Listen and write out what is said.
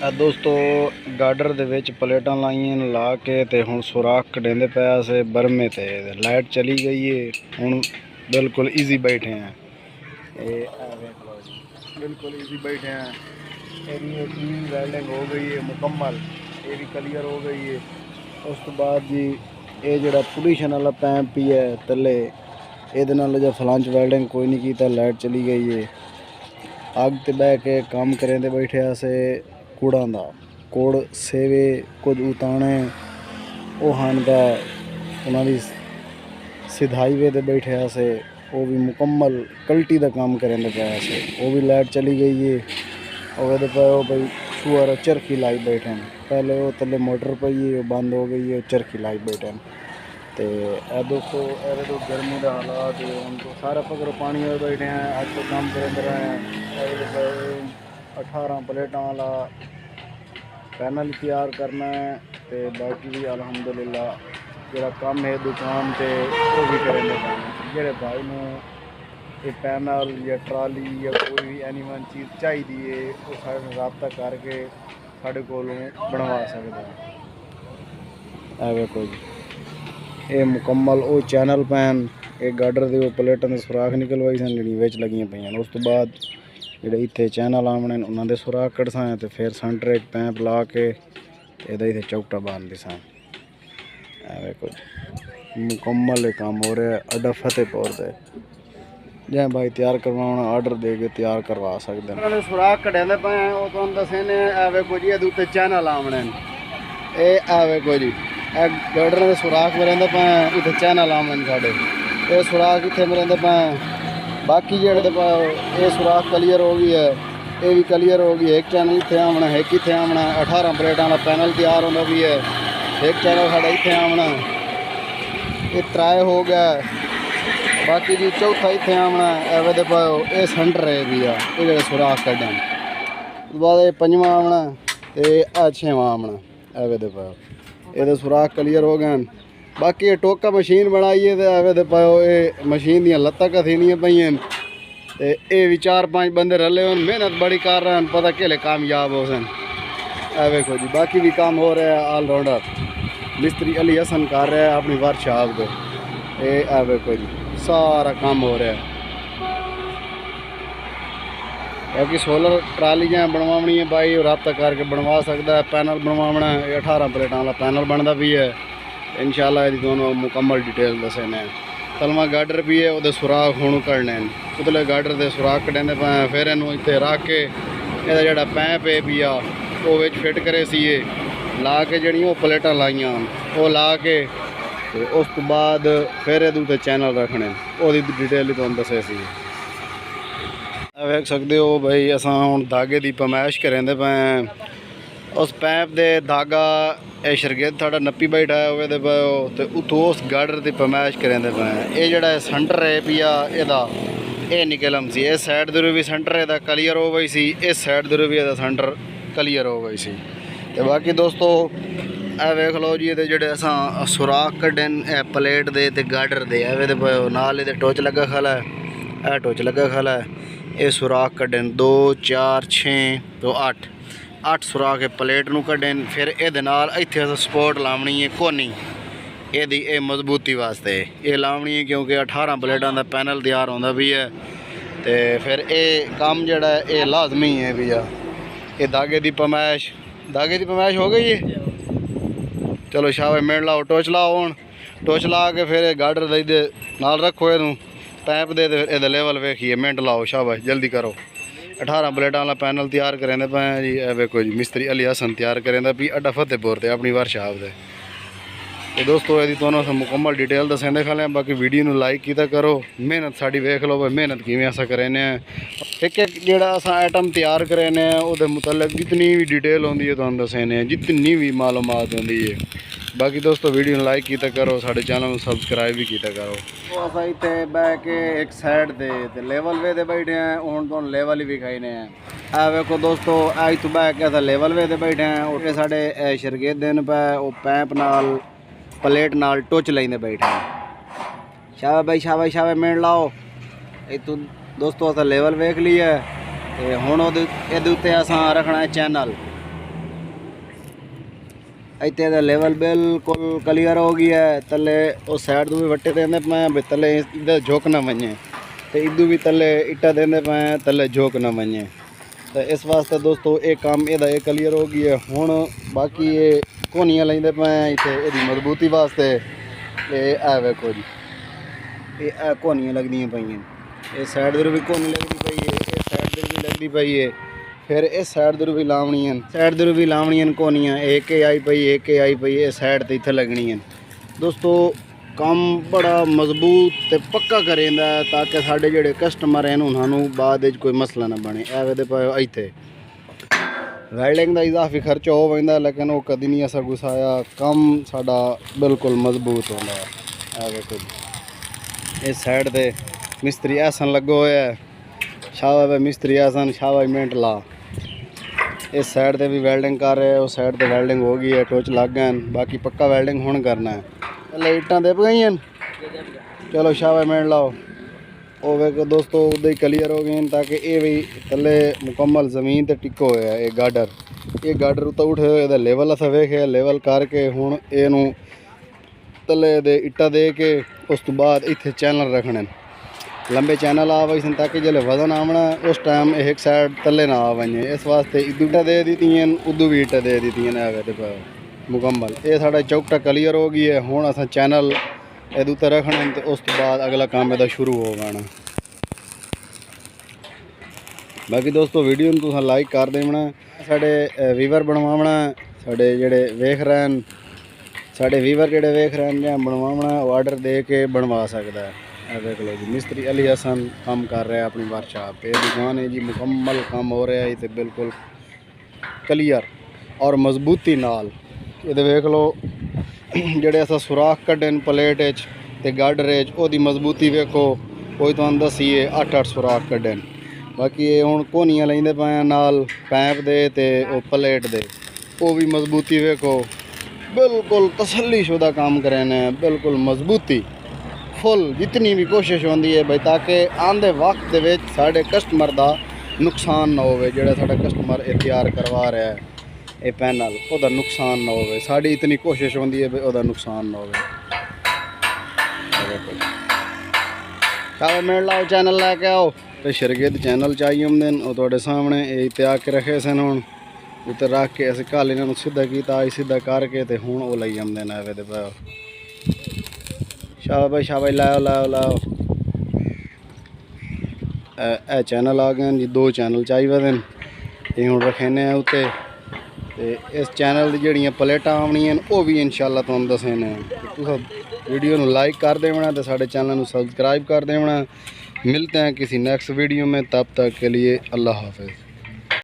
दोस्तों गार्डर दे विच प्लेटां लाइयां ला के ते हुण सुराख कढेंदे पिया से बरमे ते लाइट चली गई है। हुण बिल्कुल ईजी बैठे हैं, बिल्कुल ईजी बैठे हैं। ये वेल्डिंग हो गई है मुकम्मल, ये भी क्लियर हो गई है। उस तो बाद जी ये जड़ा पोजीशन वाला पैंप भी है थले, ये नाल जो फ्लांच वेल्डिंग कोई नहीं कीता, लाइट चली गई है। अग ते बह के काम करेंदे बैठे से कूड़ा दा कोड़ सेवे कुछ उताने वो हानदा उन्होंने सिधाई वे दे बैठे से वो भी मुकम्मल कल्टी का काम करेंदे पे से। वो भी लाइट चली गई है और पे वो भाई शुअर चरखी लाई बैठे हैं। पहले वो थले मोटर पई है वो बंद हो गई है, चरखी लाई बैठे हैं। तो दोस्तों अरे तो गर्मी का हालात उनको सारा पकड़ पानी में बैठे हैं। आज तो काम करेंदे रहे हैं। 18 प्लेटां वाला पैनल तैयार करना है तो बाकी भी अलहमदुलिल्लाह जो काम है दुकान से वो भी करेंगे। जेड़े भाई ने ये पैनल या ट्राली या कोई भी एनीवन चीज़ चाहिए है वो साढ़े रबता करके साढ़े को बनवा सकते हैं। वेखो जी ये मुकम्मल वो चैनल पैन एक गार्डर के प्लेटों के सुराख निकलवाई सन जी विच लगियां पईयां। उस तो बाद ਜਿਹੜੇ ਇੱਥੇ ਚੈਨਲ ਆਉਣੇ ਨੇ ਉਹਨਾਂ ਦੇ ਸੁਰਾਖ ਕਢਸਾਂ ਤੇ ਫਿਰ ਸੈਂਟਰ ਇੱਕ ਪੈਂਪ ਲਾ ਕੇ ਇਹਦਾ ਇੱਥੇ ਚੌਕਟਾ ਬੰਨ੍ਹਦੇ ਸਾਂ। ਵੇਖੋ ਮੁਕੰਮਲ ਇਹ ਕੰਮ ਹੋ ਰਿਹਾ ਅੱਡਾ ਫਤਿਹਪੁਰ ਦੇ। ਜੇ ਭਾਈ ਤਿਆਰ ਕਰਵਾਉਣਾ ਆਰਡਰ ਦੇ ਕੇ ਤਿਆਰ ਕਰਵਾ ਸਕਦੇ ਨੇ। ਸੁਰਾਖ ਕਢਾਉਂਦੇ ਪਏ ਉਹ ਤੁਹਾਨੂੰ ਦੱਸੇ ਨੇ। ਵੇਖੋ ਜੀ ਇਹਦੇ ਉੱਤੇ ਚੈਨਲ ਆਉਣੇ ਨੇ। ਇਹ ਵੇਖੋ ਜੀ ਇਹ ਗਾਰਡਰ ਦੇ ਸੁਰਾਖ ਮਰਦੇ ਪਏ, ਇੱਥੇ ਚੈਨਲ ਆਉਣੇ ਸਾਡੇ। ਇਹ ਸੁਰਾਖ ਇੱਥੇ ਮਰਦੇ ਪਏ। बाकी जेड़े ये सुराख क्लीयर हो गई है, ये भी क्लीयर हो गई है। एक चैनल इतने आना है, एक इतने आना है। 18 प्लेटां वाला पैनल तैयार होना भी है। एक चैनल साढ़ा इतने आना, ये त्राए हो गया। बाकी जी चौथा इतने आना एवे दे पाओ ये सेंटर है भी है। ये जो सुराख कढ़न उस बाद ये पंजवां आना तो आ छेवां आना एवे दे पाओ ये सुराख क्लीयर हो गए। बाकी ये टोका मशीन बनाई है तो एवे दे पाओ ये मशीन दियाँ लत्तां कथीनियां पईयां ते ये भी 4-5 बंदे रले होन, मेहनत बड़ी कर रहे हैं, पता केले कामयाब हो सन। वेखो जी बाकी भी काम हो रहा है। ऑलराउंडर मिस्त्री अली हसन कर रहा है अपनी वर्कशॉप को। ये वेखो जी सारा काम हो रहा है। बाकी सोलर ट्रालियाँ बनवानी है भाई रब्ता करके बनवा सकता है। पैनल बनवाना है 18 प्लेटां वाला पैनल बनता भी है इंशाल्लाह। ये दोनों मुकम्मल डिटेल दसे ने। तलवा गार्डर भी है वो सुराख हूँ कढ़ने उतले गार्डर के सुराख कढ़े पे। फिर इनू इतने रख के यदा जोड़ा पैंप है भी आ वो फिट करे सी ला के जड़ियाँ वो प्लेटां लाइया वो ला के उस तो बाद फिर ये चैनल रखने वो डिटेल तुम दसे सी। वेख सकते हो भाई असा हूँ धागे की पमैश करेंदे पे। उस पैंप दे धागा ये शरगेद थोड़ा नप्पी बैठा है वो तो उतो उस गार्डर की पमैश करेंदे पे। ये जड़ा सेंटर है पिया एदा ये निकलम सी। इस साइड दे भी सेंटर एदा क्लीयर हो गई सी, इस साइड दे भी एदा सेंटर क्लीयर हो गई सी। तो बाकी दोस्तों ए वेख लो जी ये जड़े असा सुराख कढ़न प्लेट दे ते गार्डर दे एवे दे नाल ये टोच लगा खला है, ए टोच लगा खला है। ये सुराख कढ़न 2 4 6 तो 8 सुराख प्लेट नूं कढ़न। फिर ये इत्थे सपोर्ट लावनी है कोनी ये मजबूती वास्ते ये लावनी है क्योंकि 18 प्लेटां का पैनल तैयार होंदा भी है। तो फिर ये काम जड़ा ये लाजमी है भी आ। ये धागे की पमैश हो गई है। चलो शाबाश मिल लाओ टोच लाओ हूँ टोच ला के फिर गार्डर दे नाल रखो ये पैंप दे ये लेवल वेखिए मिनट लाओ शाबाश जल्दी करो। 18 प्लेटां वाला पैनल तैयार करेंदे पे जी। वेखो जी मिस्त्री अली हसन तैयार करेंदा भी अड्डा फतेहपुर ते अपनी वर्कशॉप दे। तो दोस्तों यदि तुहानूं असां मुकम्मल डिटेल दसेंदे खाले बाकी वीडियो नूं लाइक कीता करो। मेहनत साडी वेख लो भाई मेहनत किवें असां करेने एक जिहड़ा असां आइटम तैयार करेने उहदे मुतलक जितनी भी डिटेल होंदी है तुहानूं दसेने जितनी भी मालूमात होंदी है। बाकी दोस्तों वीडियो नूं लाइक कीता करो, साडे चैनल नूं सबसक्राइब भी कीता करो। तो असां इत्थे बह के एक साइड ते लेवल वे ते बैठे हैं। हुण तुहानूं लेवल ही विखाईने हैं। आ वेखो दोस्तों अज तो बह के असां लेवल वे ते बैठे हैं। और साडे शरगेद दिन पे वो पैंप नाल प्लेट नाल टोच लेंदे बैठे हैं। शाबाश भाई शाबाश शाबाश मिल लाओ। ये तो दोस्तों असां लेवल वेख ली है। हुण ये उत्ते असां रखना है चैनल। ਇੱਥੇ ਦਾ ਲੈਵਲ ਬਿਲਕੁਲ ਕਲੀਅਰ ਹੋ ਗਿਆ। ਥੱਲੇ ਉਹ ਸਾਈਡ ਤੋਂ ਵੀ ਵੱਟੇ ਦੇਂਦੇ ਪਏ ਵੀ ਥੱਲੇ ਇਹਦਾ ਝੋਕ ਨਾ ਵੰਜੇ, ਤੇ ਇਦੋਂ ਵੀ ਥੱਲੇ ਇੱਟਾਂ ਦੇਂਦੇ ਪਏ ਥੱਲੇ ਝੋਕ ਨਾ ਵੰਜੇ। ਤੇ ਇਸ ਵਾਸਤੇ ਦੋਸਤੋ ਇਹ ਕੰਮ ਇਹਦਾ ਇਹ ਕਲੀਅਰ ਹੋ ਗਿਆ। ਹੁਣ ਬਾਕੀ ਇਹ ਕੋਨੀਆਂ ਲੈਂਦੇ ਪਏ ਇੱਥੇ ਇਹਦੀ ਮਜ਼ਬੂਤੀ ਵਾਸਤੇ। ਤੇ ਇਹ ਵੇਖੋ ਜੀ, ਇਹ ਕੋਨੀਆਂ ਲੱਗਦੀਆਂ ਪਈਆਂ। ਇਹ ਸਾਈਡ ਦੇ ਵੀ ਕੋਨੀ ਲੱਗਦੀ ਪਈ ਹੈ, ਇਹ ਸਾਈਡ ਦੇ ਵੀ ਲੱਗਦੀ ਪਈ ਹੈ। फिर इस साइड दर भी लावनियां, साइड दर भी लावनियां कोनियां। एक आई पई, एक आई पई, ये साइड ते इत्थे लगनियां। दोस्तों काम बड़ा मजबूत ते पक्का करेंदा ताकि साडे जेहड़े कस्टमर हैं उन्होंने बाद विच कोई मसला ना बने। ए वेदे पाओ इत्थे वेल्डिंग दा इजाफी खर्चा हो वैंदा, लेकिन वो कदी नहीं असा गुसाया। काम साडा बिल्कुल मजबूत होंदा। ए वेखो इस साइड ते मिस्त्री ऐसन लगो होया, शाबाश मिस्त्री ऐसन, शाबाश मिनट ला। इस साइड ते भी वेल्डिंग कर रहे, उस साइड ते वेल्डिंग हो गई है, टोच लग गए। बाकी पक्का वेल्डिंग हुण करना है। पहले इट्टां दे गई हैं, चलो शाबाश मिनट लाओ। वो वेखो दोस्तों उदे ही क्लीयर हो गए ताकि ये भी थल्ले मुकम्मल जमीन ते टिको होया। ये गाडर उत्ते उठे हुए लेवल अस वेखे, लेवल करके हुण इहनूं थल्ले दे इट्टां दे के उस तो बाद इत्थे चैनल रखने, लंबे चैनल आ वही ताकि जल्द वजन आना उस टाइम एक साइड थल्ले ना आ वजे। इस वास्ते इदू इट्टा दे दी उदू भी इट्टा दे दी मुकम्मल। ये साढ़ा चौकटा क्लीयर हो गई है। हुण असां चैनल इदू ते रखने ते उस तो बाद अगला काम इहदा शुरू हो जाना। बाकी दोस्तों वीडियो नूं तुसां लाइक कर देना, साढ़े वीवर बनवावना, साढ़े जेहड़े वेख रहे हैं, साढ़े वीवर जेहड़े वेख रहे हैं बनवावना ऑर्डर दे के बनवा सकता है। देख लो जी मिस्त्री अली हसन काम कर रहा है अपनी वर्कशॉप। ये दुकान है जी, मुकम्मल काम हो रहा है, तो बिल्कुल क्लीयर और मजबूती नाल। ये देख लो जेडे अस सुराख कड्डे प्लेट ते गाडर ओदी मजबूती वेखो, कोई तो दसी है 8-8 सुराख कड्डे। बाकी ये हुण कोनियां लैंदे पे नाल पैप दे ते ओ प्लेट दे, वो भी मजबूती वेखो, बिल्कुल तसल्लीशुदा काम करें, बिल्कुल मजबूती फुल। जितनी भी कोशिश होती है भाई ताकि आंदे वक्त दे साढ़े कस्टमर का नुकसान ना हो, जोड़ा साढ़ा कस्टमर तैयार करवा रहा है ये पैनल ओदा नुकसान ना हो। साड़ी इतनी कोशिश होती है भाई ओदा नुकसान ना हो। मिनट लाओ चैनल लैके आओ, तो शरगिद चैनल चाहिए होंगे वो थोड़े सामने ये त्याग के रखे सन। हूँ उत्ते रख के अस कल इन्होंने सीधा किया, सीधा करके तो हूँ वो लाई आते हैं। वे पाओ शाबाश शाबाश, लाओ लाओ लाओ। ए चैनल आ गए जी, 2 चैनल चाहिए थे ये हूँ रखेने उत्ते। इस चैनल की जड़ियाँ प्लेटां आवनियां वो भी इंशाल्लाह तुहानूं दस्सने। तुस वीडियो नूं लाइक कर देना तो साढ़े चैनल नूं सब्सक्राइब कर देना। मिलते हैं किसी नेक्स्ट वीडियो में, तब तक के लिए अल्लाह हाफिज़।